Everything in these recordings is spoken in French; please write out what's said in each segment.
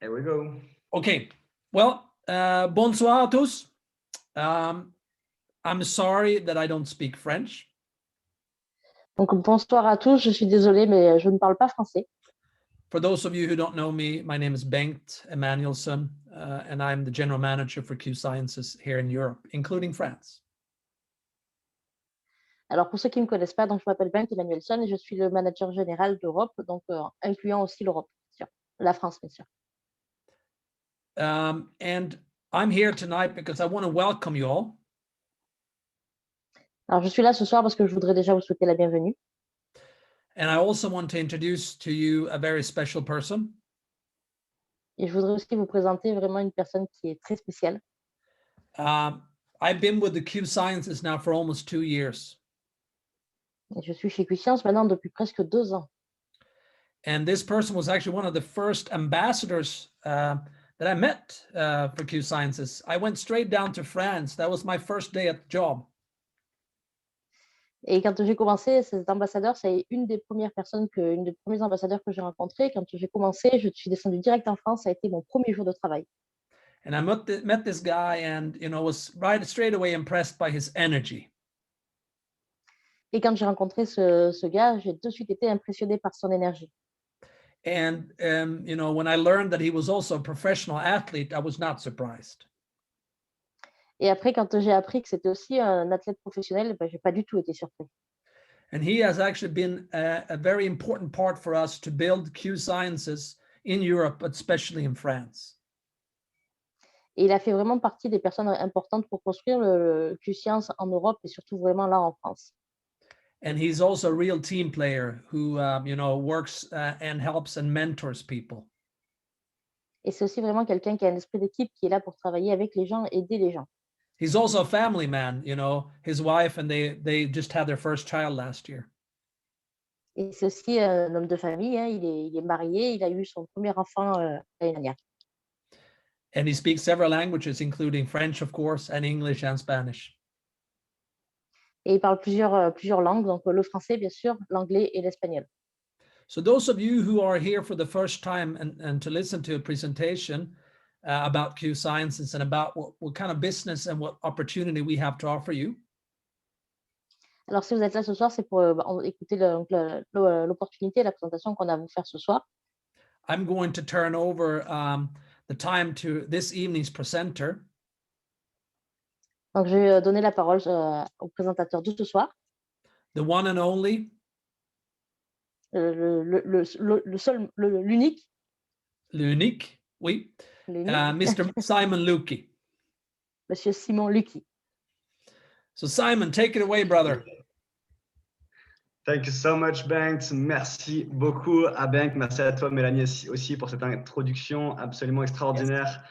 Here we go. Okay, well, bonsoir à tous. I'm sorry that I don't speak French. Donc bonsoir à tous, je suis désolée, mais je ne parle pas français. For those of you who don't know me, my name is Bengt Emanuelsson, and I'm the general manager for Q Sciences here in Europe, including France. Alors pour ceux qui ne me connaissent pas, donc je m'appelle Bengt Emanuelsson et je suis le manager général d'Europe, donc incluant aussi l'Europe, bien sûr, la France, bien sûr. And I'm here tonight because I want to welcome you all. Alors je suis là ce soir parce que je voudrais déjà vous souhaiter la bienvenue. And I also want to introduce to you a very special person. Et je voudrais aussi vous présenter vraiment une personne qui est très spéciale. I've been with the Q Sciences now for almost 2 years. Et je suis chez QScience maintenant depuis presque 2 ans. And this person was actually one of the first ambassadors that I met for Q Sciences. I went straight down to France. That was my first day at the job. Et quand j'ai commencé, cet ambassadeur, c'est une des premiers ambassadeurs que j'ai rencontrés. Quand j'ai commencé, je suis descendue direct en France. Ça a été mon premier jour de travail. And I met this guy and, was straight away impressed by his energy. Et quand j'ai rencontré ce gars, j'ai de suite été impressionnée par son énergie. And, when I learned that he was also a professional athlete, I was not surprised. Et après, quand j'ai appris que c'était aussi un athlète professionnel, je n'ai pas du tout été surpris. And he has actually been a very important part for us to build Q Sciences in Europe, but especially in France. Et il a fait vraiment partie des personnes importantes pour construire le QScience en Europe et surtout vraiment là en France. And he's also a real team player who, works and helps and mentors people. Et c'est aussi vraiment quelqu'un qui a un esprit d'équipe, qui est là pour travailler avec les gens, aider les gens. He's also a family man, his wife and they just had their first child last year. Et c'est aussi un homme de famille, hein, il est marié, il a eu son premier enfant l'année dernière. And he speaks several languages, including French, of course, and English and Spanish. Et il parle plusieurs langues, donc le français, bien sûr, l'anglais et l'espagnol. So those of you who are here for the first time and to listen to a presentation about Q Sciences and about what kind of business and what opportunity we have to offer you. Alors, si vous êtes là ce soir, c'est pour écouter l'opportunité, la présentation qu'on a à vous faire ce soir. I'm going to turn over the time to this evening's presenter. Donc, je vais donner la parole au présentateur de ce soir. The one and only. L'unique. L'unique, oui. Mr. Simon Luecke. Monsieur Simon Luecke. So Simon, take it away, brother. Thank you so much, Bengt. Merci beaucoup à Bengt. Merci à toi, Mélanie, aussi pour cette introduction absolument extraordinaire. Yes.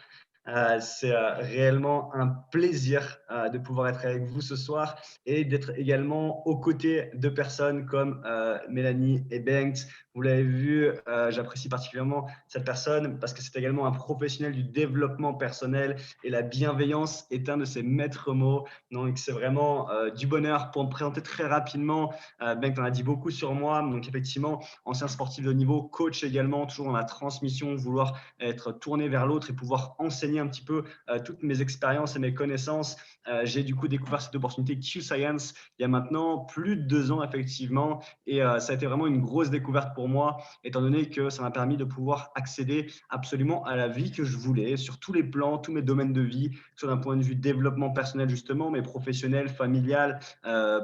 C'est réellement un plaisir de pouvoir être avec vous ce soir et d'être également aux côtés de personnes comme Mélanie et Bengt. Vous l'avez vu, j'apprécie particulièrement cette personne parce que c'est également un professionnel du développement personnel et la bienveillance est un de ses maîtres mots. Donc, c'est vraiment du bonheur. Pour me présenter très rapidement, Bengt en a dit beaucoup sur moi. Donc, effectivement, ancien sportif de haut niveau, coach également, toujours dans la transmission, vouloir être tourné vers l'autre et pouvoir enseigner un petit peu toutes mes expériences et mes connaissances. J'ai du coup découvert cette opportunité Q Science il y a maintenant plus de 2 ans effectivement et ça a été vraiment une grosse découverte pour moi étant donné que ça m'a permis de pouvoir accéder absolument à la vie que je voulais sur tous les plans, tous mes domaines de vie, soit d'un point de vue développement personnel justement, mais professionnel, familial,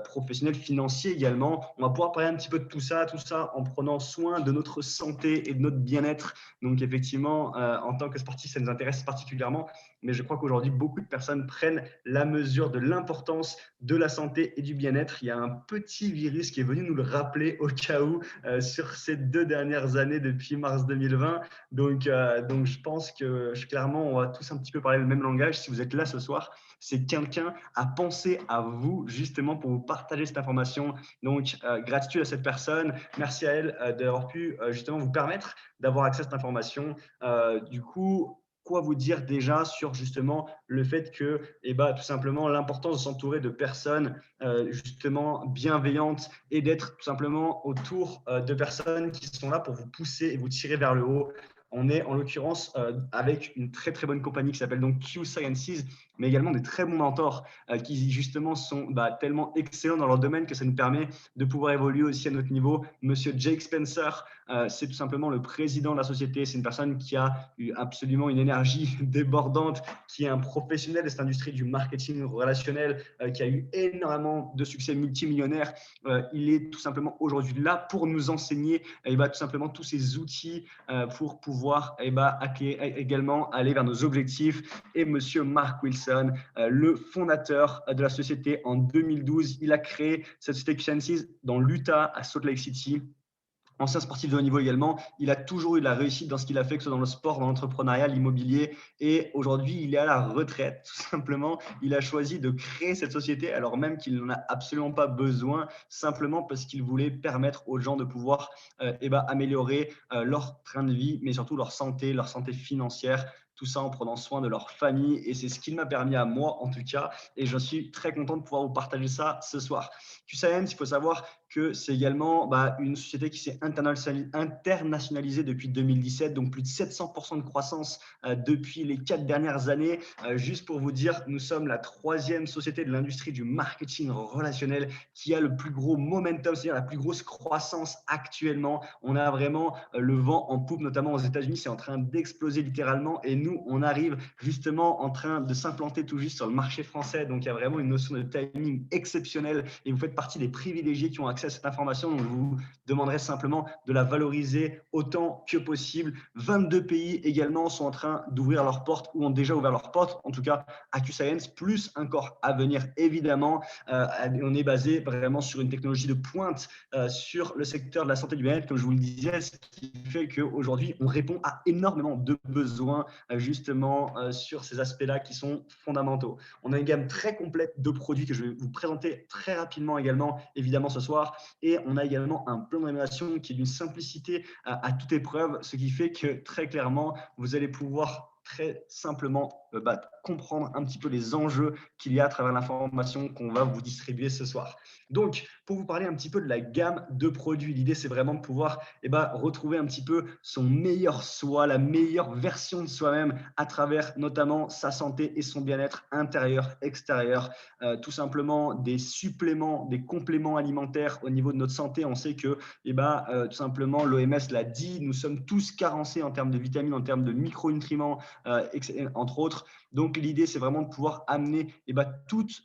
professionnel, financier également. On va pouvoir parler un petit peu de tout ça en prenant soin de notre santé et de notre bien-être. Donc effectivement, en tant que sportif, ça nous intéresse particulièrement, mais je crois qu'aujourd'hui, beaucoup de personnes prennent la mesure de l'importance de la santé et du bien-être. Il y a un petit virus qui est venu nous le rappeler au cas où sur ces 2 dernières années depuis mars 2020. Donc je pense que clairement, on va tous un petit peu parler le même langage. Si vous êtes là ce soir, c'est quelqu'un à penser à vous justement pour vous partager cette information. Donc, gratitude à cette personne. Merci à elle d'avoir pu justement vous permettre d'avoir accès à cette information. Du coup, quoi vous dire déjà sur justement le fait que, tout simplement, l'importance de s'entourer de personnes justement bienveillantes et d'être tout simplement autour de personnes qui sont là pour vous pousser et vous tirer vers le haut. On est en l'occurrence avec une très très bonne compagnie qui s'appelle donc Q Sciences, mais également des très bons mentors qui justement sont tellement excellents dans leur domaine que ça nous permet de pouvoir évoluer aussi à notre niveau. Monsieur Jake Spencer, c'est tout simplement le président de la société. C'est une personne qui a eu absolument une énergie débordante, qui est un professionnel de cette industrie du marketing relationnel, qui a eu énormément de succès multimillionnaire. Il est tout simplement aujourd'hui là pour nous enseigner tout simplement tous ces outils pour pouvoir également aller vers nos objectifs. Et monsieur Mark Wilson, le fondateur de la société en 2012, il a créé cette société Q-Sciences dans l'Utah à Salt Lake City. Ancien sportif de haut niveau également, il a toujours eu de la réussite dans ce qu'il a fait, que ce soit dans le sport, dans l'entrepreneuriat, l'immobilier. Et aujourd'hui, il est à la retraite, tout simplement. Il a choisi de créer cette société, alors même qu'il n'en a absolument pas besoin, simplement parce qu'il voulait permettre aux gens de pouvoir améliorer leur train de vie, mais surtout leur santé financière. Tout ça en prenant soin de leur famille. Et c'est ce qu'il m'a permis à moi, en tout cas. Et je suis très content de pouvoir vous partager ça ce soir. Q-Science, il faut savoir que c'est également une société qui s'est internationalisée depuis 2017, donc plus de 700% de croissance depuis les 4 dernières années. Juste pour vous dire, nous sommes la 3e société de l'industrie du marketing relationnel qui a le plus gros momentum, c'est-à-dire la plus grosse croissance actuellement. On a vraiment le vent en poupe, notamment aux États-Unis, c'est en train d'exploser littéralement. Et nous, on arrive justement en train de s'implanter tout juste sur le marché français. Donc, il y a vraiment une notion de timing exceptionnelle et vous faites partie des privilégiés qui ont accès à cette information. Donc, je vous demanderai simplement de la valoriser autant que possible. 22 pays également sont en train d'ouvrir leurs portes ou ont déjà ouvert leurs portes, en tout cas à Q-Science, plus encore à venir évidemment. On est basé vraiment sur une technologie de pointe sur le secteur de la santé du bien-être, comme je vous le disais, ce qui fait qu'aujourd'hui, on répond à énormément de besoins justement sur ces aspects-là qui sont fondamentaux. On a une gamme très complète de produits que je vais vous présenter très rapidement également, évidemment, ce soir. Et on a également un plan de rénovation qui est d'une simplicité à toute épreuve, ce qui fait que très clairement, vous allez pouvoir très simplement comprendre un petit peu les enjeux qu'il y a à travers l'information qu'on va vous distribuer ce soir. Donc, pour vous parler un petit peu de la gamme de produits, l'idée, c'est vraiment de pouvoir retrouver un petit peu son meilleur soi, la meilleure version de soi-même à travers notamment sa santé et son bien-être intérieur, extérieur. Tout simplement des suppléments, des compléments alimentaires au niveau de notre santé. On sait que tout simplement, l'OMS l'a dit, nous sommes tous carencés en termes de vitamines, en termes de micronutriments, entre autres. Donc, l'idée, c'est vraiment de pouvoir amener tous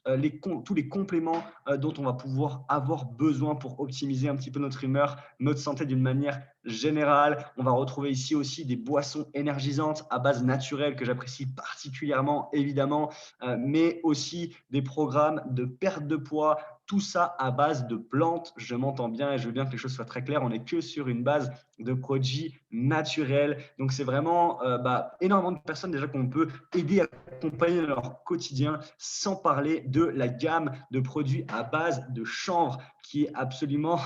les compléments dont on va pouvoir avoir besoin pour optimiser un petit peu notre humeur, notre santé d'une manière générale. On va retrouver ici aussi des boissons énergisantes à base naturelle que j'apprécie particulièrement, évidemment, mais aussi des programmes de perte de poids, tout ça à base de plantes. Je m'entends bien et je veux bien que les choses soient très claires. On n'est que sur une base de produits naturels. Donc, c'est vraiment énormément de personnes déjà qu'on peut aider à accompagner dans leur quotidien, sans parler de la gamme de produits à base de chanvre qui est absolument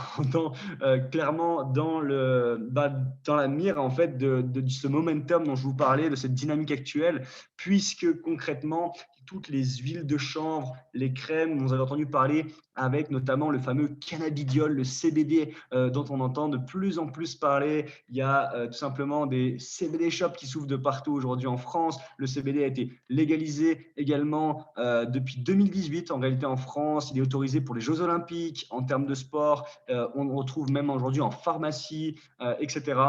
clairement dans la mire en fait de ce momentum dont je vous parlais, de cette dynamique actuelle, puisque concrètement, toutes les huiles de chanvre, les crèmes, vous avez entendu parler avec notamment le fameux cannabidiol, le CBD dont on entend de plus en plus parler. Il y a tout simplement des CBD shops qui s'ouvrent de partout aujourd'hui en France. Le CBD a été légalisé également depuis 2018 en réalité en France. Il est autorisé pour les Jeux Olympiques en termes de sport. On le retrouve même aujourd'hui en pharmacie, etc.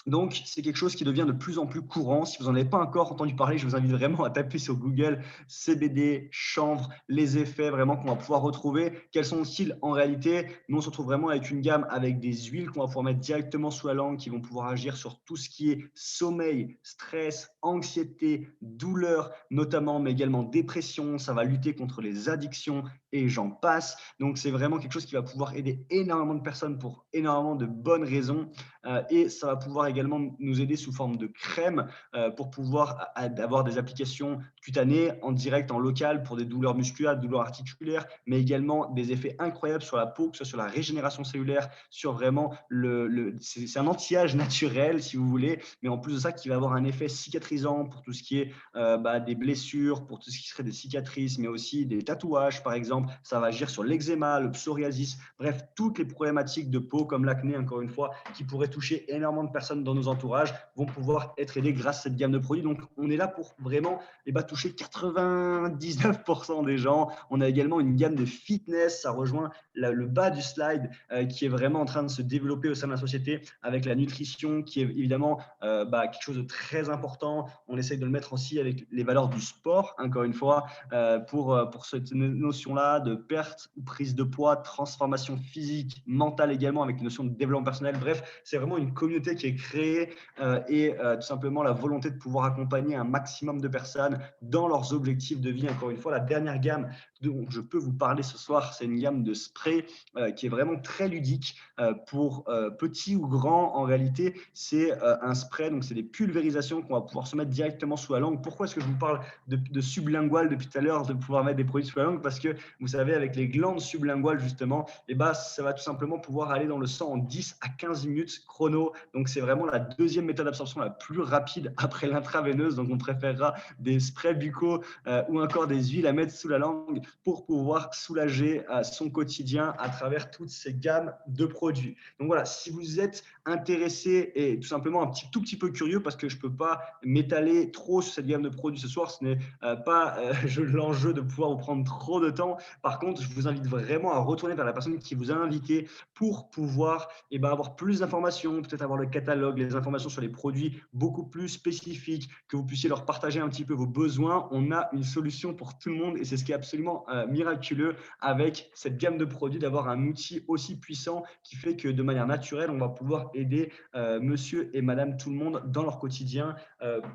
Donc, c'est quelque chose qui devient de plus en plus courant. Si vous n'en avez pas encore entendu parler, je vous invite vraiment à taper sur Google CBD, chanvre, les effets vraiment qu'on va pouvoir retrouver. Quels sont-ils en réalité? Nous, on se retrouve vraiment avec une gamme avec des huiles qu'on va pouvoir mettre directement sous la langue qui vont pouvoir agir sur tout ce qui est sommeil, stress, anxiété, douleur notamment, mais également dépression. Ça va lutter contre les addictions et j'en passe. Donc, c'est vraiment quelque chose qui va pouvoir aider énormément de personnes pour énormément de bonnes raisons. Et ça va pouvoir également nous aider sous forme de crème pour pouvoir avoir des applications cutanées en direct, en local pour des douleurs musculaires, des douleurs articulaires, mais également des effets incroyables sur la peau, que ce soit sur la régénération cellulaire, sur vraiment c'est un anti-âge naturel si vous voulez, mais en plus de ça qui va avoir un effet cicatrisant pour tout ce qui est des blessures, pour tout ce qui serait des cicatrices, mais aussi des tatouages par exemple. exemple, ça va agir sur l'eczéma, le psoriasis, bref, toutes les problématiques de peau comme l'acné, encore une fois, qui pourraient toucher énormément de personnes dans nos entourages, vont pouvoir être aidées grâce à cette gamme de produits. Donc, on est là pour vraiment toucher 99% des gens. On a également une gamme de fitness, ça rejoint le bas du slide qui est vraiment en train de se développer au sein de la société avec la nutrition qui est évidemment quelque chose de très important. On essaye de le mettre aussi avec les valeurs du sport, encore une fois, pour cette notion-là de perte ou prise de poids, transformation physique, mentale également, avec une notion de développement personnel. Bref, c'est vraiment une communauté qui est créée et tout simplement la volonté de pouvoir accompagner un maximum de personnes dans leurs objectifs de vie. Encore une fois, la dernière gamme dont je peux vous parler ce soir, c'est une gamme de sprays qui est vraiment très ludique pour petits ou grands. En réalité, c'est un spray, donc c'est des pulvérisations qu'on va pouvoir se mettre directement sous la langue. Pourquoi est-ce que je vous parle de sublingual depuis tout à l'heure, de pouvoir mettre des produits sous la langue? Parce que vous savez, avec les glandes sublinguales justement, ça va tout simplement pouvoir aller dans le sang en 10 à 15 minutes chrono. Donc c'est vraiment la deuxième méthode d'absorption la plus rapide après l'intraveineuse. Donc on préférera des sprays buccaux ou encore des huiles à mettre sous la langue pour pouvoir soulager son quotidien à travers toutes ces gammes de produits. Donc voilà, si vous êtes intéressé et tout simplement tout petit peu curieux, parce que je ne peux pas m'étaler trop sur cette gamme de produits ce soir, ce n'est pas l'enjeu de pouvoir vous prendre trop de temps. Par contre, je vous invite vraiment à retourner vers la personne qui vous a invité pour pouvoir avoir plus d'informations, peut-être avoir le catalogue, les informations sur les produits beaucoup plus spécifiques, que vous puissiez leur partager un petit peu vos besoins. On a une solution pour tout le monde et c'est ce qui est absolument miraculeux avec cette gamme de produits, d'avoir un outil aussi puissant qui fait que de manière naturelle, on va pouvoir aider monsieur et madame tout le monde dans leur quotidien,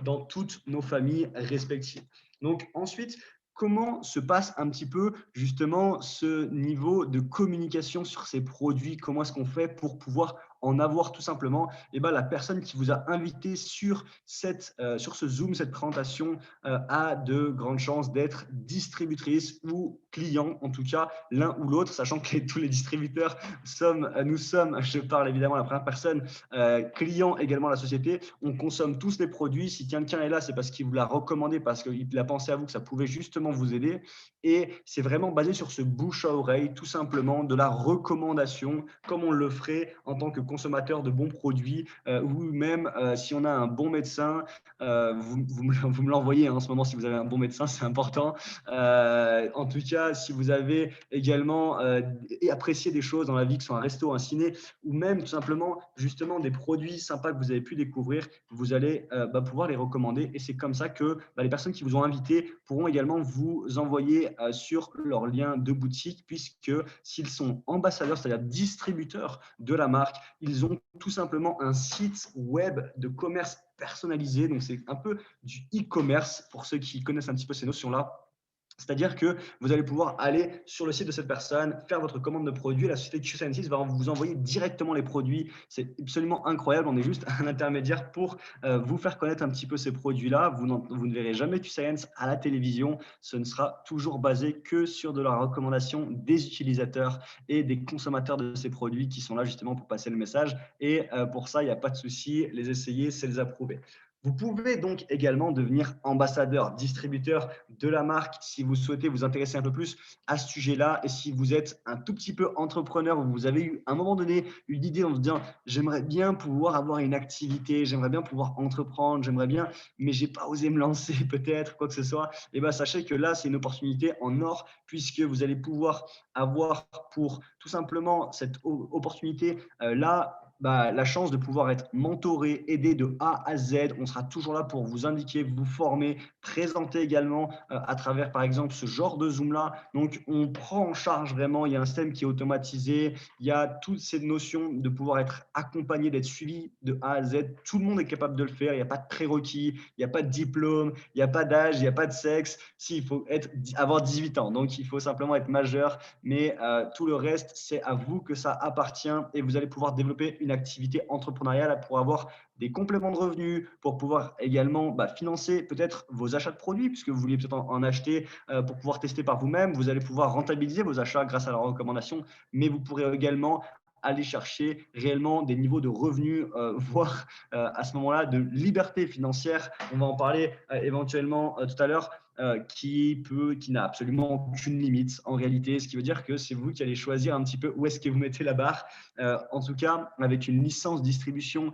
dans toutes nos familles respectives. Donc ensuite, comment se passe un petit peu justement ce niveau de communication sur ces produits? Comment est-ce qu'on fait pour pouvoir en avoir tout simplement la personne qui vous a invité sur ce Zoom, cette présentation, a de grandes chances d'être distributrice ou client, en tout cas l'un ou l'autre, sachant que tous les distributeurs nous sommes, je parle évidemment à la première personne, client également à la société. On consomme tous les produits. Si quelqu'un est là, c'est parce qu'il vous l'a recommandé, parce qu'il a pensé à vous que ça pouvait justement vous aider. Et c'est vraiment basé sur ce bouche à oreille, tout simplement, de la recommandation, comme on le ferait en tant que consommateur de bons produits, ou même si on a un bon médecin, vous me l'envoyez en ce moment si vous avez un bon médecin, c'est important. En tout cas, si vous avez également apprécié des choses dans la vie, que ce soit un resto, un ciné, ou même tout simplement justement des produits sympas que vous avez pu découvrir, vous allez pouvoir les recommander. Et c'est comme ça que les personnes qui vous ont invité pourront également vous envoyer sur leur lien de boutique, puisque s'ils sont ambassadeurs, c'est-à-dire distributeurs de la marque, ils ont tout simplement un site web de commerce personnalisé. Donc, c'est un peu du e-commerce pour ceux qui connaissent un petit peu ces notions-là. C'est-à-dire que vous allez pouvoir aller sur le site de cette personne, faire votre commande de produits. La société Q-Scientist va vous envoyer directement les produits. C'est absolument incroyable. On est juste un intermédiaire pour vous faire connaître un petit peu ces produits-là. Vous ne verrez jamais Q-Science à la télévision. Ce ne sera toujours basé que sur de la recommandation des utilisateurs et des consommateurs de ces produits qui sont là justement pour passer le message. Et pour ça, il n'y a pas de souci. Les essayer, c'est les approuver. Vous pouvez donc également devenir ambassadeur, distributeur de la marque si vous souhaitez vous intéresser un peu plus à ce sujet-là et si vous êtes un tout petit peu entrepreneur ou vous avez eu à un moment donné une idée en se disant j'aimerais bien pouvoir avoir une activité, j'aimerais bien pouvoir entreprendre, j'aimerais bien, mais j'ai pas osé me lancer peut-être, quoi que ce soit, et sachez que là c'est une opportunité en or puisque vous allez pouvoir avoir pour tout simplement cette opportunité là la chance de pouvoir être mentoré, aidé de A à Z. On sera toujours là pour vous indiquer, vous former, présenter également à travers, par exemple, ce genre de Zoom-là. Donc, on prend en charge vraiment, il y a un système qui est automatisé, il y a toutes ces notions de pouvoir être accompagné, d'être suivi de A à Z. Tout le monde est capable de le faire, il n'y a pas de prérequis, il n'y a pas de diplôme, il n'y a pas d'âge, il n'y a pas de sexe. Si, il faut avoir 18 ans, donc il faut simplement être majeur, mais tout le reste, c'est à vous que ça appartient et vous allez pouvoir développer une activité entrepreneuriale pour avoir des compléments de revenus, pour pouvoir également financer peut-être vos achats de produits, puisque vous vouliez peut-être en acheter pour pouvoir tester par vous-même. Vous allez pouvoir rentabiliser vos achats grâce à la recommandation, mais vous pourrez également aller chercher réellement des niveaux de revenus, voire à ce moment-là de liberté financière. On va en parler éventuellement tout à l'heure. qui n'a absolument aucune limite en réalité, ce qui veut dire que c'est vous qui allez choisir un petit peu où est-ce que vous mettez la barre. En tout cas, avec une licence distribution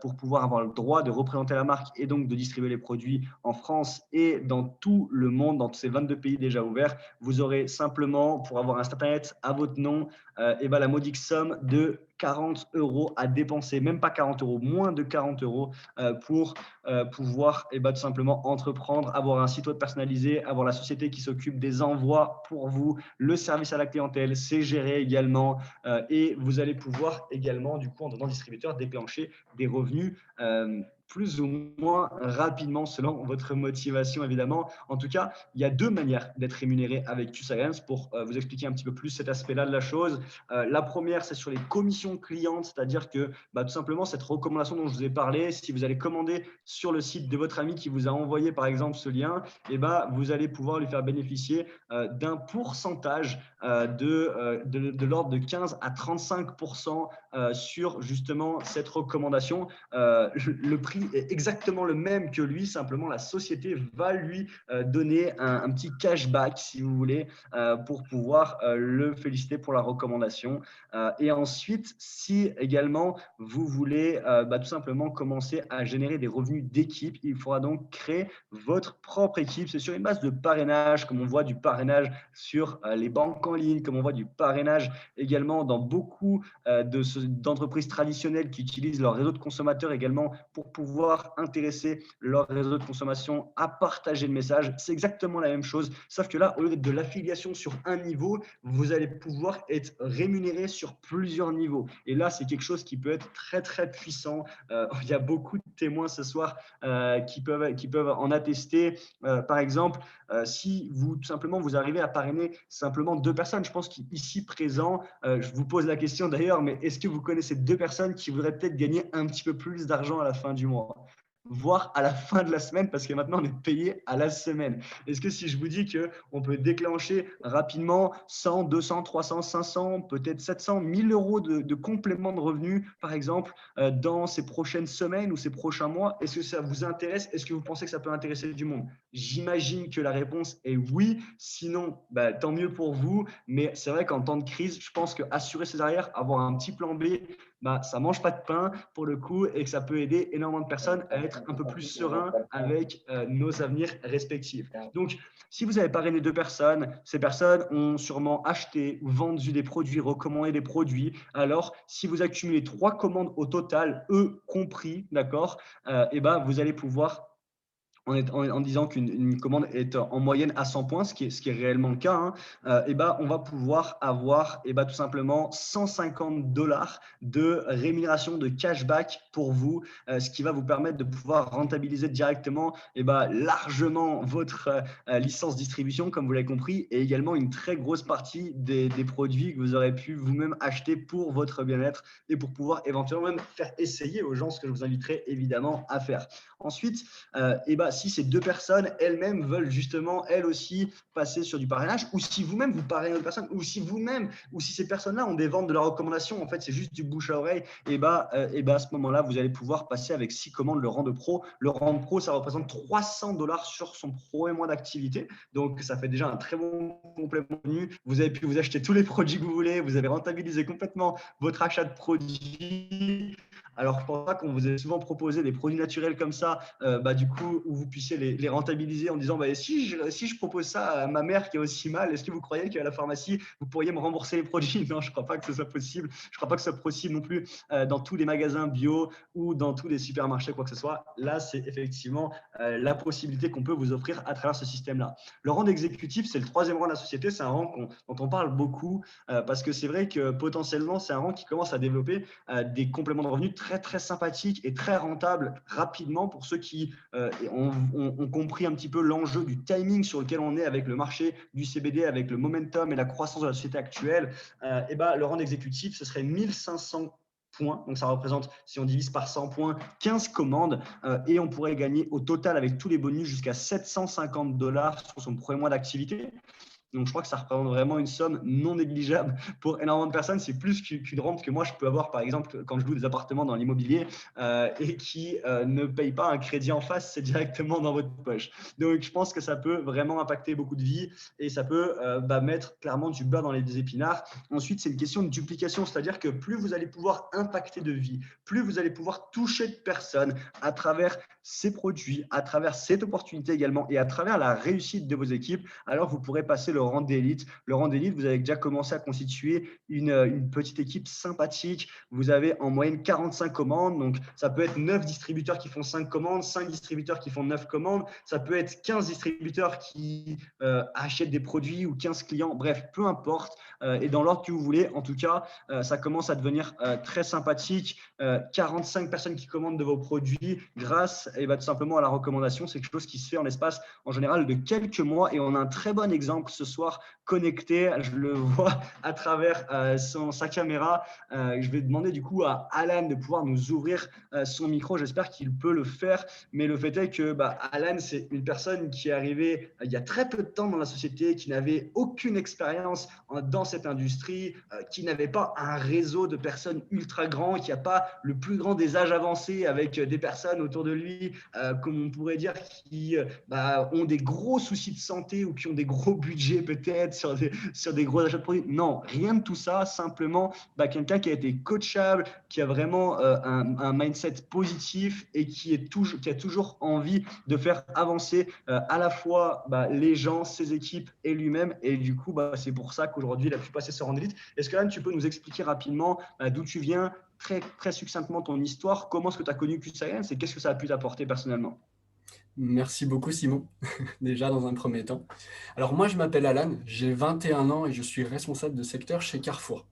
pour pouvoir avoir le droit de représenter la marque et donc de distribuer les produits en France et dans tout le monde, dans tous ces 22 pays déjà ouverts, vous aurez simplement, pour avoir un site internet à votre nom, la modique somme de 40 € à dépenser, même pas 40 €, moins de 40 € pour pouvoir tout simplement entreprendre, avoir un site web personnalisé, avoir la société qui s'occupe des envois pour vous, le service à la clientèle, c'est géré également et vous allez pouvoir également, du coup, en devenant distributeur, déclencher des revenus plus ou moins rapidement selon votre motivation, évidemment. En tout cas, il y a deux manières d'être rémunéré avec QScience pour vous expliquer un petit peu plus cet aspect-là de la chose. La première, c'est sur les commissions clientes, c'est-à-dire que tout simplement, cette recommandation dont je vous ai parlé, si vous allez commander sur le site de votre ami qui vous a envoyé, par exemple, ce lien, vous allez pouvoir lui faire bénéficier d'un pourcentage de l'ordre de 15 à 35% sur justement cette recommandation. Le prix est exactement le même que lui, simplement la société va lui donner un petit cashback, si vous voulez, pour pouvoir le féliciter pour la recommandation. Et ensuite, si également vous voulez tout simplement commencer à générer des revenus d'équipe, il faudra donc créer votre propre équipe. C'est sur une base de parrainage, comme on voit du parrainage sur les banques en ligne, comme on voit du parrainage également dans beaucoup d'entreprises traditionnelles qui utilisent leur réseau de consommateurs également pour pouvoir intéresser leur réseau de consommation à partager le message. C'est exactement la même chose, sauf que là, au lieu d'être de l'affiliation sur un niveau, vous allez pouvoir être rémunéré sur plusieurs niveaux. Et là, c'est quelque chose qui peut être très, très puissant. Il y a beaucoup de témoins ce soir qui peuvent en attester. Par exemple, si vous, tout simplement, vous arrivez à parrainer simplement 2 personnes, je pense qu'ici présent, je vous pose la question d'ailleurs, mais est-ce que vous connaissez 2 personnes qui voudraient peut-être gagner un petit peu plus d'argent à la fin du mois, voire à la fin de la semaine, parce que maintenant on est payé à la semaine? Est-ce que si je vous dis qu'on peut déclencher rapidement 100, 200, 300, 500, peut-être 700, 1000 € de complément de revenus, par exemple, dans ces prochaines semaines ou ces prochains mois, est-ce que ça vous intéresse? Est-ce que vous pensez que ça peut intéresser du monde? J'imagine que la réponse est oui. Sinon, tant mieux pour vous. Mais c'est vrai qu'en temps de crise, je pense qu'assurer ses arrières, avoir un petit plan B, ça mange pas de pain pour le coup et que ça peut aider énormément de personnes à être un peu plus serein avec nos avenirs respectifs. Donc, si vous avez parrainé 2 personnes, ces personnes ont sûrement acheté ou vendu des produits, recommandé des produits. Alors, si vous accumulez 3 commandes au total, eux compris, d'accord, vous allez pouvoir en disant qu'une commande est en moyenne à 100 points, ce qui est réellement le cas, on va pouvoir avoir tout simplement 150 $ de rémunération de cashback pour vous, ce qui va vous permettre de pouvoir rentabiliser directement largement votre licence distribution, comme vous l'avez compris, et également une très grosse partie des produits que vous aurez pu vous-même acheter pour votre bien-être et pour pouvoir éventuellement même faire essayer aux gens, ce que je vous inviterai évidemment à faire. Ensuite, si ces 2 personnes elles-mêmes veulent justement elles aussi passer sur du parrainage, ou si vous-même vous parrainez une personne, ou si ces personnes-là ont des ventes de la recommandation, en fait c'est juste du bouche à oreille, à ce moment-là vous allez pouvoir passer avec 6 commandes le rang de pro. Le rang de pro, ça représente 300 $ sur son premier mois d'activité, donc ça fait déjà un très bon complément de revenu. Vous avez pu vous acheter tous les produits que vous voulez, vous avez rentabilisé complètement votre achat de produits. Alors, je ne pense pas qu'on vous ait souvent proposé des produits naturels comme ça, du coup, où vous puissiez les rentabiliser en disant si je propose ça à ma mère qui a aussi mal, est-ce que vous croyez qu'à la pharmacie, vous pourriez me rembourser les produits? Non, je ne crois pas que ce soit possible. Je ne crois pas que ce soit possible non plus dans tous les magasins bio ou dans tous les supermarchés, quoi que ce soit. Là, c'est effectivement la possibilité qu'on peut vous offrir à travers ce système-là. Le rang d'exécutif, c'est le 3e rang de la société. C'est un rang dont on parle beaucoup parce que c'est vrai que potentiellement, c'est un rang qui commence à développer des compléments de revenus très, très sympathiques et très rentables rapidement pour ceux qui ont compris un petit peu l'enjeu du timing sur lequel on est avec le marché du CBD, avec le momentum et la croissance de la société actuelle. Le rang d'exécutif, ce serait 1500 points. Donc, ça représente, si on divise par 100 points, 15 commandes et on pourrait gagner au total avec tous les bonus jusqu'à 750 $ sur son premier mois d'activité. Donc, je crois que ça représente vraiment une somme non négligeable pour énormément de personnes. C'est plus qu'une rente que moi, je peux avoir, par exemple, quand je loue des appartements dans l'immobilier et qui ne paye pas un crédit en face, c'est directement dans votre poche. Donc, je pense que ça peut vraiment impacter beaucoup de vies et ça peut mettre clairement du beurre dans les épinards. Ensuite, c'est une question de duplication, c'est-à-dire que plus vous allez pouvoir impacter de vie, plus vous allez pouvoir toucher de personnes à travers ces produits, à travers cette opportunité également et à travers la réussite de vos équipes, alors vous pourrez passer le rang d'élite. Le rang d'élite, vous avez déjà commencé à constituer une petite équipe sympathique. Vous avez en moyenne 45 commandes, donc ça peut être 9 distributeurs qui font 5 commandes, 5 distributeurs qui font 9 commandes, ça peut être 15 distributeurs qui achètent des produits ou 15 clients, bref, peu importe, et dans l'ordre que vous voulez. En tout cas, ça commence à devenir très sympathique. 45 personnes qui commandent de vos produits grâce tout simplement à la recommandation. C'est quelque chose qui se fait en l'espace en général de quelques mois et on a un très bon exemple ce soir connecté. Je le vois à travers sa caméra. Je vais demander du coup à Alan de pouvoir nous ouvrir son micro. J'espère qu'il peut le faire. Mais le fait est que Alan, c'est une personne qui est arrivée il y a très peu de temps dans la société, qui n'avait aucune expérience dans cette industrie, qui n'avait pas un réseau de personnes ultra grand, qui n'a pas le plus grand des âges avancés avec des personnes autour de lui, comme on pourrait dire, qui ont des gros soucis de santé ou qui ont des gros budgets peut-être sur des gros achats de produits. Non, rien de tout ça, simplement quelqu'un qui a été coachable, qui a vraiment un mindset positif et qui a toujours envie de faire avancer à la fois les gens, ses équipes et lui-même. Et du coup, c'est pour ça qu'aujourd'hui, il a pu passer ce rang d'élite. Est-ce que Anne, tu peux nous expliquer rapidement d'où tu viens, très, très succinctement ton histoire, comment est-ce que tu as connu Q-Science et qu'est-ce que ça a pu t'apporter personnellement? Merci beaucoup Simon, déjà dans un premier temps. Alors moi je m'appelle Alan, j'ai 21 ans et je suis responsable de secteur chez Carrefour.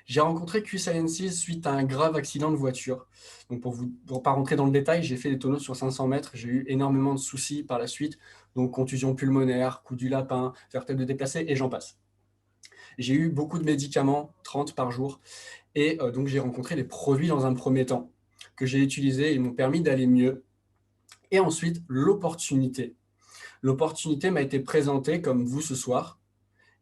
J'ai rencontré Q-Sciences suite à un grave accident de voiture. Donc pour ne pas rentrer dans le détail, j'ai fait des tonneaux sur 500 mètres, j'ai eu énormément de soucis par la suite, donc contusion pulmonaire, coup du lapin, vertèbre de déplacer et j'en passe. J'ai eu beaucoup de médicaments, 30 par jour, et donc j'ai rencontré les produits dans un premier temps que j'ai utilisés, ils m'ont permis d'aller mieux. Et ensuite, l'opportunité. L'opportunité m'a été présentée comme vous ce soir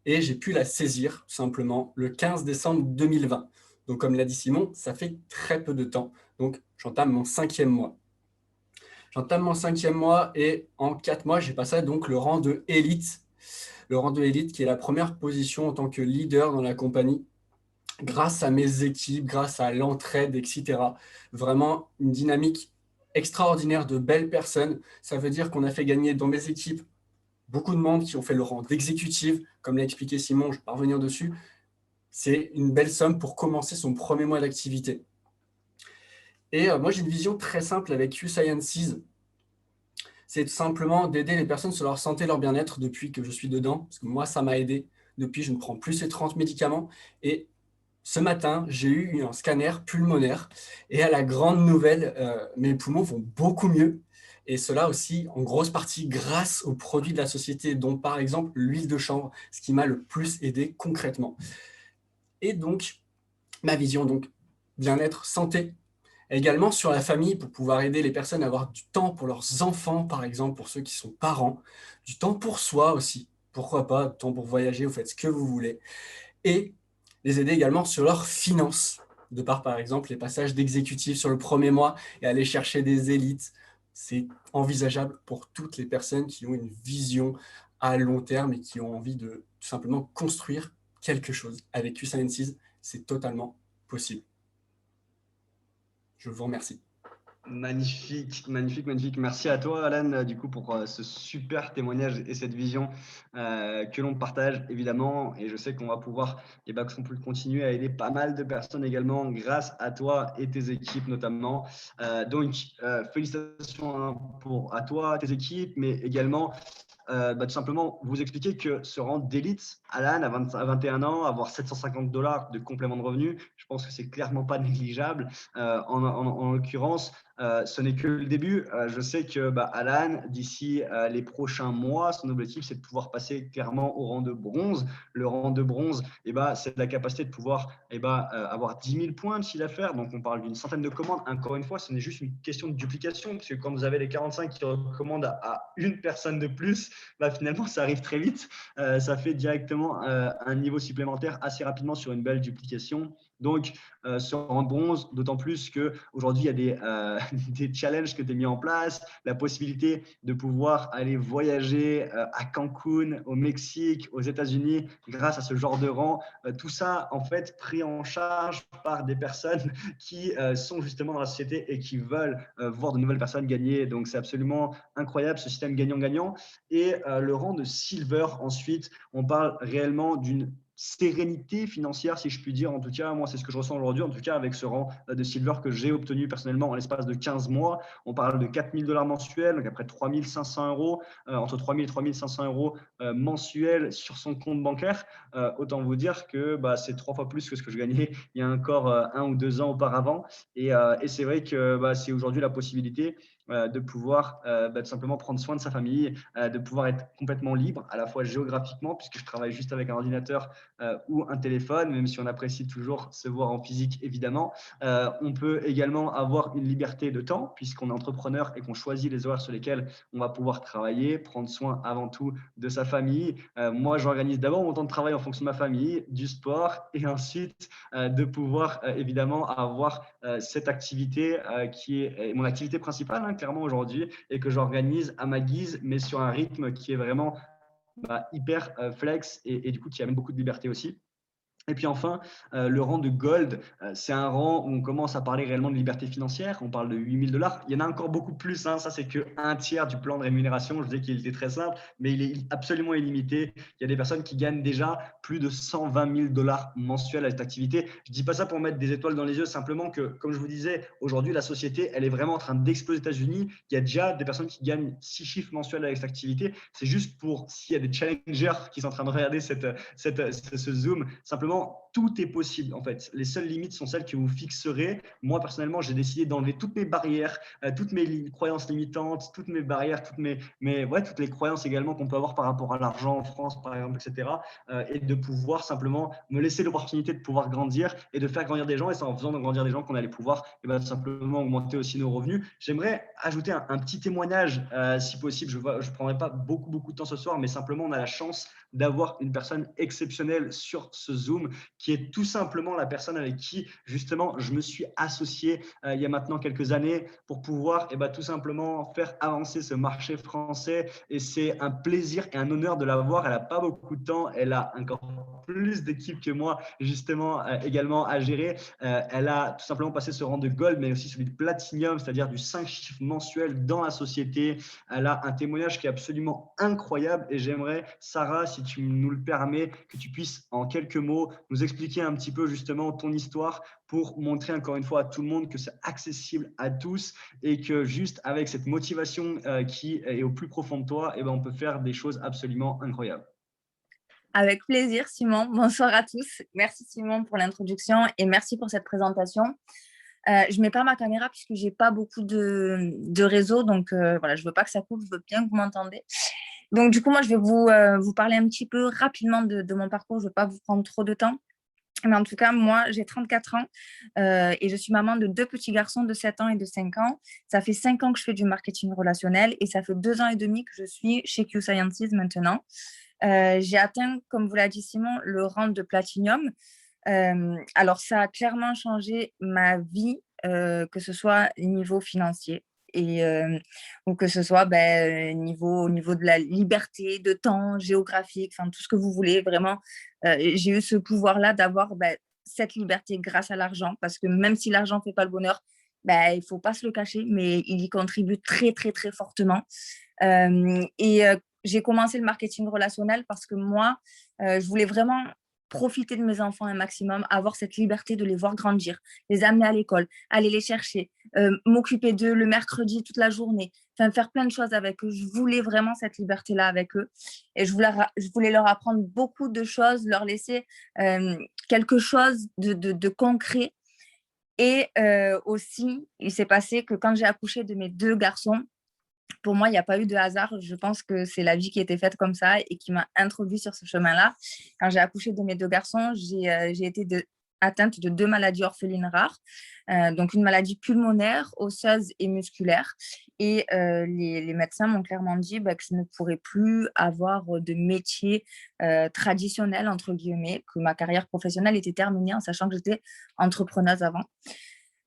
et j'ai pu la saisir simplement le 15 décembre 2020. Donc, comme l'a dit Simon, ça fait très peu de temps. Donc, j'entame mon 5e mois. J'entame mon 5e mois et en 4 mois, j'ai passé donc le rang de élite. Le rang de élite qui est la première position en tant que leader dans la compagnie grâce à mes équipes, grâce à l'entraide, etc. Vraiment une dynamique extraordinaire de belles personnes. Ça veut dire qu'on a fait gagner dans mes équipes beaucoup de monde qui ont fait le rang d'exécutive. Comme l'a expliqué Simon, je vais pas revenir dessus. C'est une belle somme pour commencer son premier mois d'activité. Et moi, j'ai une vision très simple avec Q-Sciences. C'est tout simplement d'aider les personnes sur leur santé et leur bien-être depuis que je suis dedans. Parce que moi, ça m'a aidé. Depuis, je ne prends plus ces 30 médicaments. Et ce matin, j'ai eu un scanner pulmonaire et à la grande nouvelle, mes poumons vont beaucoup mieux. Et cela aussi, en grosse partie, grâce aux produits de la société, dont par exemple l'huile de chanvre, ce qui m'a le plus aidé concrètement. Et donc, ma vision, donc, bien-être, santé, également sur la famille pour pouvoir aider les personnes à avoir du temps pour leurs enfants, par exemple, pour ceux qui sont parents, du temps pour soi aussi, pourquoi pas, du temps pour voyager, vous faites ce que vous voulez. Et les aider également sur leurs finances, de par exemple les passages d'exécutif sur le premier mois et aller chercher des élites. C'est envisageable pour toutes les personnes qui ont une vision à long terme et qui ont envie de tout simplement construire quelque chose. Avec Q-Sciences, c'est totalement possible. Je vous remercie. Magnifique, magnifique, magnifique. Merci à toi, Alan, du coup, pour ce super témoignage et cette vision que l'on partage, évidemment. Et je sais qu'on va pouvoir, qu'on peut continuer à aider pas mal de personnes également grâce à toi et tes équipes, notamment. Félicitations à toi, à tes équipes, mais également tout simplement vous expliquer que se rendre d'élite, Alan, à 21 ans, avoir $750 de complément de revenus, je pense que c'est clairement pas négligeable. En l'occurrence, ce n'est que le début. Je sais que Alan, d'ici les prochains mois, son objectif, c'est de pouvoir passer clairement au rang de bronze. Le rang de bronze, c'est la capacité de pouvoir avoir 10 000 points de chiffre d'affaires. Donc, on parle d'une centaine de commandes. Encore une fois, ce n'est juste une question de duplication, parce que quand vous avez les 45 qui recommandent à une personne de plus, bah, finalement, ça arrive très vite. Ça fait directement un niveau supplémentaire assez rapidement sur une belle duplication. Donc, se rendre bronze, d'autant plus qu'aujourd'hui, il y a des challenges que tu as mis en place, la possibilité de pouvoir aller voyager à Cancun, au Mexique, aux États-Unis, grâce à ce genre de rang. Tout ça, en fait, pris en charge par des personnes qui sont justement dans la société et qui veulent voir de nouvelles personnes gagner. Donc, c'est absolument incroyable, ce système gagnant-gagnant. Et le rang de silver, ensuite, on parle réellement d'une sérénité financière, si je puis dire. En tout cas, moi, c'est ce que je ressens aujourd'hui, en tout cas, avec ce rang de silver que j'ai obtenu personnellement en l'espace de 15 mois. On parle de 4 000 $ mensuels, donc après 3 500 €, entre 3 000 et 3 500 € mensuels sur son compte bancaire. Autant vous dire que bah, c'est 3 fois plus que ce que je gagnais il y a encore 1 ou 2 ans auparavant. Et c'est vrai que bah, c'est aujourd'hui la possibilité de pouvoir tout simplement prendre soin de sa famille, de pouvoir être complètement libre, à la fois géographiquement, puisque je travaille juste avec un ordinateur ou un téléphone, même si on apprécie toujours se voir en physique, évidemment. On peut également avoir une liberté de temps, puisqu'on est entrepreneur et qu'on choisit les horaires sur lesquels on va pouvoir travailler, prendre soin avant tout de sa famille. Moi, j'organise d'abord mon temps de travail en fonction de ma famille, du sport, et ensuite de pouvoir évidemment avoir cette activité qui est mon activité principale, hein, clairement aujourd'hui, et que j'organise à ma guise, mais sur un rythme qui est vraiment hyper flex et du coup qui amène beaucoup de liberté aussi. Et puis enfin, le rang de gold, c'est un rang où on commence à parler réellement de liberté financière. On parle de 8 000 $. Il y en a encore beaucoup plus, hein. Ça, c'est qu'un tiers du plan de rémunération. Je disais qu'il était très simple, mais il est absolument illimité. Il y a des personnes qui gagnent déjà plus de 120 000 $ mensuels à cette activité. Je ne dis pas ça pour mettre des étoiles dans les yeux, simplement que, comme je vous disais, aujourd'hui, la société, elle est vraiment en train d'exploser aux États-Unis. Il y a déjà des personnes qui gagnent 6 chiffres mensuels avec cette activité. C'est juste pour, s'il y a des challengers qui sont en train de regarder ce Zoom, simplement, tout est possible en fait. Les seules limites sont celles que vous fixerez. Moi personnellement, j'ai décidé d'enlever toutes mes barrières, toutes mes croyances limitantes, toutes mes barrières, toutes les croyances également qu'on peut avoir par rapport à l'argent en France par exemple, etc. Et de pouvoir simplement me laisser l'opportunité de pouvoir grandir et de faire grandir des gens. Et c'est en faisant grandir des gens qu'on allait pouvoir tout simplement augmenter aussi nos revenus. J'aimerais ajouter un petit témoignage si possible. Je ne prendrai pas beaucoup de temps ce soir, mais simplement on a la chance d'avoir une personne exceptionnelle sur ce Zoom qui est tout simplement la personne avec qui justement je me suis associé il y a maintenant quelques années pour pouvoir tout simplement faire avancer ce marché français. Et c'est un plaisir et un honneur de la voir. Elle n'a pas beaucoup de temps, elle a encore plus d'équipe que moi justement également à gérer. Elle a tout simplement passé ce rang de gold, mais aussi celui de platinum, c'est-à-dire du 5 chiffres mensuels dans la société. Elle a un témoignage qui est absolument incroyable et j'aimerais, Sarah, si tu nous le permets, que tu puisses en quelques mots nous expliquer un petit peu justement ton histoire pour montrer encore une fois à tout le monde que c'est accessible à tous et que juste avec cette motivation qui est au plus profond de toi, on peut faire des choses absolument incroyables. Avec plaisir, Simon. Bonsoir à tous. Merci, Simon, pour l'introduction et merci pour cette présentation. Je ne mets pas ma caméra puisque je n'ai pas beaucoup de réseau. Donc, voilà, je ne veux pas que ça coupe. Je veux bien que vous m'entendez. Donc, du coup, moi, je vais vous parler un petit peu rapidement de mon parcours. Je ne veux pas vous prendre trop de temps. Mais en tout cas, moi, j'ai 34 ans et je suis maman de 2 petits garçons de 7 ans et de 5 ans. Ça fait 5 ans que je fais du marketing relationnel et ça fait 2 ans et demi que je suis chez Q Sciences maintenant. J'ai atteint, comme vous l'a dit Simon, le rang de platinum. Alors, ça a clairement changé ma vie, que ce soit niveau financier ou que ce soit au niveau de la liberté, de temps, géographique, enfin tout ce que vous voulez. Vraiment, j'ai eu ce pouvoir-là d'avoir cette liberté grâce à l'argent, parce que même si l'argent ne fait pas le bonheur, il ne faut pas se le cacher, mais il y contribue très, très, très fortement. J'ai commencé le marketing relationnel parce que moi, je voulais vraiment profiter de mes enfants un maximum, avoir cette liberté de les voir grandir, les amener à l'école, aller les chercher, m'occuper d'eux le mercredi toute la journée, enfin faire plein de choses avec eux. Je voulais vraiment cette liberté-là avec eux et je voulais leur apprendre beaucoup de choses, leur laisser quelque chose de concret. Et aussi, il s'est passé que quand j'ai accouché de mes 2 garçons, pour moi, il n'y a pas eu de hasard. Je pense que c'est la vie qui était faite comme ça et qui m'a introduit sur ce chemin-là. Quand j'ai accouché de mes 2 garçons, j'ai été atteinte de 2 maladies orphelines rares, donc une maladie pulmonaire, osseuse et musculaire. Et les médecins m'ont clairement dit que je ne pourrais plus avoir de métier traditionnel, entre guillemets, que ma carrière professionnelle était terminée, en sachant que j'étais entrepreneuse avant.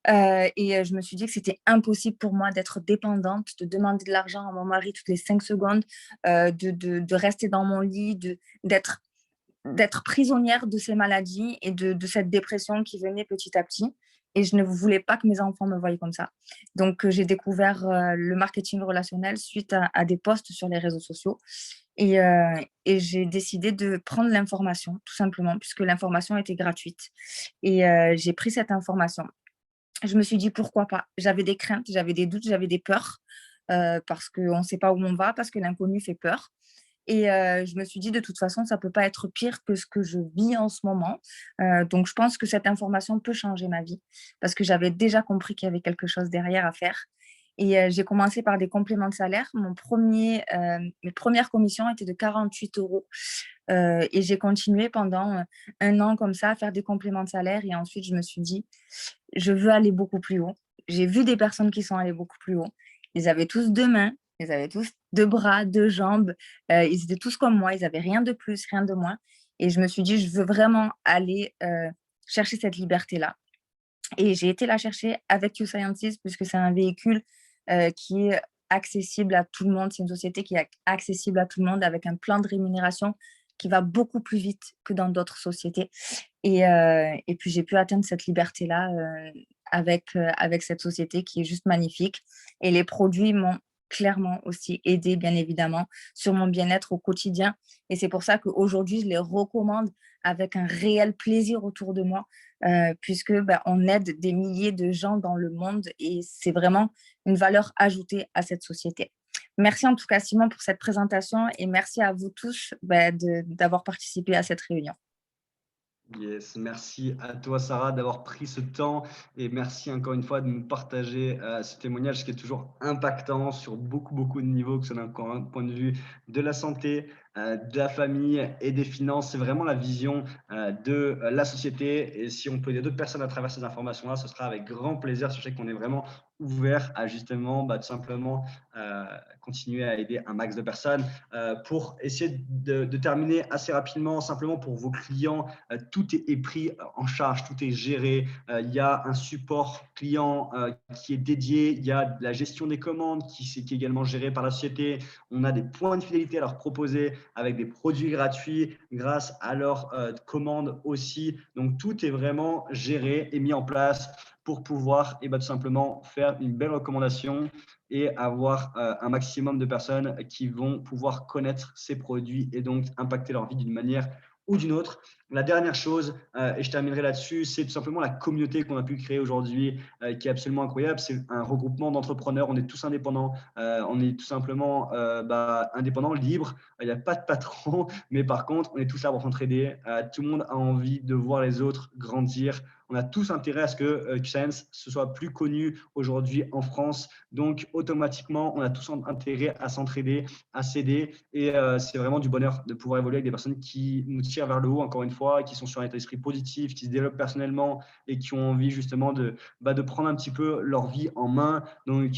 Et je me suis dit que c'était impossible pour moi d'être dépendante, de demander de l'argent à mon mari toutes les 5 secondes, de rester dans mon lit, d'être prisonnière de ces maladies et de cette dépression qui venait petit à petit. Et je ne voulais pas que mes enfants me voient comme ça. Donc, j'ai découvert le marketing relationnel suite à des posts sur les réseaux sociaux. Et j'ai décidé de prendre l'information, tout simplement, puisque l'information était gratuite. Et j'ai pris cette information. Je me suis dit pourquoi pas. J'avais des craintes, j'avais des doutes, j'avais des peurs parce qu'on ne sait pas où on va, parce que l'inconnu fait peur. Et je me suis dit, de toute façon, ça ne peut pas être pire que ce que je vis en ce moment. Donc, je pense que cette information peut changer ma vie parce que j'avais déjà compris qu'il y avait quelque chose derrière à faire. Et j'ai commencé par des compléments de salaire. Mes premières commissions étaient de 48 €. Et j'ai continué pendant 1 an comme ça à faire des compléments de salaire. Et ensuite, je me suis dit, je veux aller beaucoup plus haut. J'ai vu des personnes qui sont allées beaucoup plus haut. Ils avaient tous 2 mains, ils avaient tous 2 bras, 2 jambes. Ils étaient tous comme moi, ils n'avaient rien de plus, rien de moins. Et je me suis dit, je veux vraiment aller chercher cette liberté-là. Et j'ai été la chercher avec Q-Sciences puisque c'est un véhicule qui est accessible à tout le monde. C'est une société qui est accessible à tout le monde avec un plan de rémunération qui va beaucoup plus vite que dans d'autres sociétés. Et puis, j'ai pu atteindre cette liberté-là avec cette société qui est juste magnifique. Et les produits m'ont clairement aussi aidé, bien évidemment, sur mon bien-être au quotidien. Et c'est pour ça qu'aujourd'hui, je les recommande avec un réel plaisir autour de moi, puisque on aide des milliers de gens dans le monde et c'est vraiment une valeur ajoutée à cette société. Merci en tout cas, Simon, pour cette présentation et merci à vous tous d'avoir participé à cette réunion. Yes, merci à toi Sarah d'avoir pris ce temps et merci encore une fois de nous partager ce témoignage qui est toujours impactant sur beaucoup de niveaux, que ce soit d'un point de vue de la santé, de la famille et des finances. C'est vraiment la vision de la société et si on peut aider d'autres personnes à travers ces informations-là, ce sera avec grand plaisir. Je sais qu'on est vraiment ouvert à justement tout simplement continuer à aider un max de personnes. Pour essayer de terminer assez rapidement, simplement pour vos clients, tout est pris en charge, tout est géré. Il y a un support client qui est dédié, il y a la gestion des commandes qui est également gérée par la société. On a des points de fidélité à leur proposer avec des produits gratuits grâce à leurs commandes aussi. Donc, tout est vraiment géré et mis en place pour pouvoir tout simplement faire une belle recommandation et avoir un maximum de personnes qui vont pouvoir connaître ces produits et donc impacter leur vie d'une manière ou d'une autre. La dernière chose, et je terminerai là-dessus, c'est tout simplement la communauté qu'on a pu créer aujourd'hui, qui est absolument incroyable. C'est un regroupement d'entrepreneurs. On est tous indépendants. On est tout simplement indépendants, libres. Il n'y a pas de patron, mais par contre, on est tous là pour s'entraider. Tout le monde a envie de voir les autres grandir. On a tous intérêt à ce que Q-Science se soit plus connu aujourd'hui en France. Donc, automatiquement, on a tous intérêt à s'entraider, à s'aider. Et c'est vraiment du bonheur de pouvoir évoluer avec des personnes qui nous tirent vers le haut, encore une fois, qui sont sur un état d'esprit positif, qui se développent personnellement et qui ont envie justement de prendre un petit peu leur vie en main. Donc,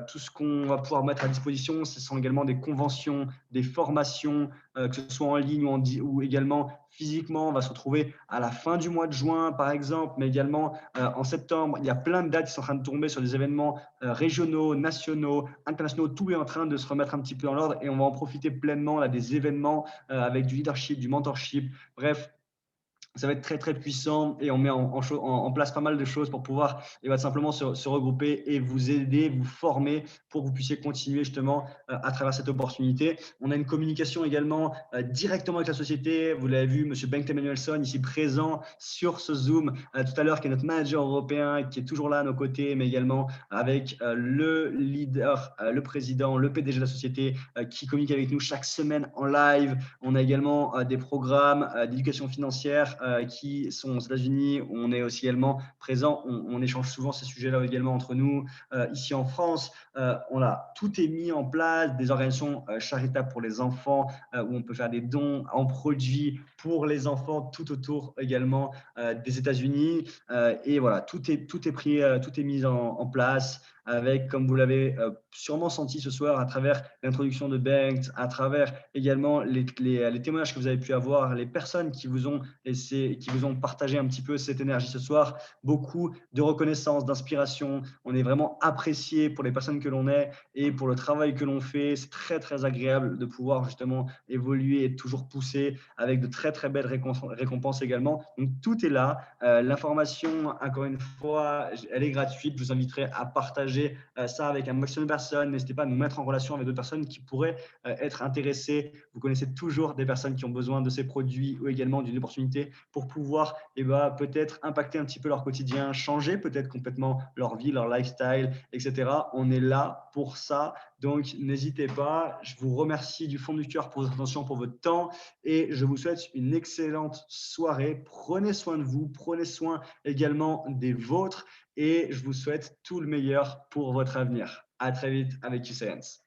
tout ce qu'on va pouvoir mettre à disposition, ce sont également des conventions, des formations, que ce soit en ligne ou également physiquement. On va se retrouver à la fin du mois de juin, par exemple, mais également en septembre. Il y a plein de dates qui sont en train de tomber sur des événements régionaux, nationaux, internationaux. Tout est en train de se remettre un petit peu dans l'ordre et on va en profiter pleinement là, des événements avec du leadership, du mentorship. Bref, ça va être très puissant et on met en place pas mal de choses pour pouvoir simplement se regrouper et vous aider, vous former pour que vous puissiez continuer justement à travers cette opportunité. On a une communication également directement avec la société. Vous l'avez vu, monsieur Bengt Emanuelsson ici présent sur ce Zoom tout à l'heure, qui est notre manager européen, qui est toujours là à nos côtés, mais également avec le leader, le président, le PDG de la société qui communique avec nous chaque semaine en live. On a également des programmes d'éducation financière qui sont aux États-Unis. On est aussi également présent. On échange souvent ces sujets-là également entre nous. Ici en France, tout est mis en place, des organisations charitables pour les enfants où on peut faire des dons en produits pour les enfants tout autour également des États-Unis. Et voilà, tout est mis en place avec, comme vous l'avez sûrement senti ce soir, à travers l'introduction de Bengt, à travers également les témoignages que vous avez pu avoir, les personnes qui vous ont partagé un petit peu cette énergie ce soir, beaucoup de reconnaissance, d'inspiration. On est vraiment apprécié pour les personnes que l'on est et pour le travail que l'on fait. C'est très, très agréable de pouvoir justement évoluer et toujours pousser avec de très, très belles récompenses également. Donc, tout est là. L'information, encore une fois, elle est gratuite. Je vous inviterai à partager ça avec un maximum de personnes. N'hésitez pas à nous mettre en relation avec d'autres personnes qui pourraient être intéressées. Vous connaissez toujours des personnes qui ont besoin de ces produits ou également d'une opportunité pour pouvoir peut-être impacter un petit peu leur quotidien, changer peut-être complètement leur vie, leur lifestyle, etc. On est là pour ça. Donc, n'hésitez pas. Je vous remercie du fond du cœur pour votre attention, pour votre temps et je vous souhaite une excellente soirée. Prenez soin de vous, prenez soin également des vôtres et je vous souhaite tout le meilleur pour votre avenir. À très vite avec QScience.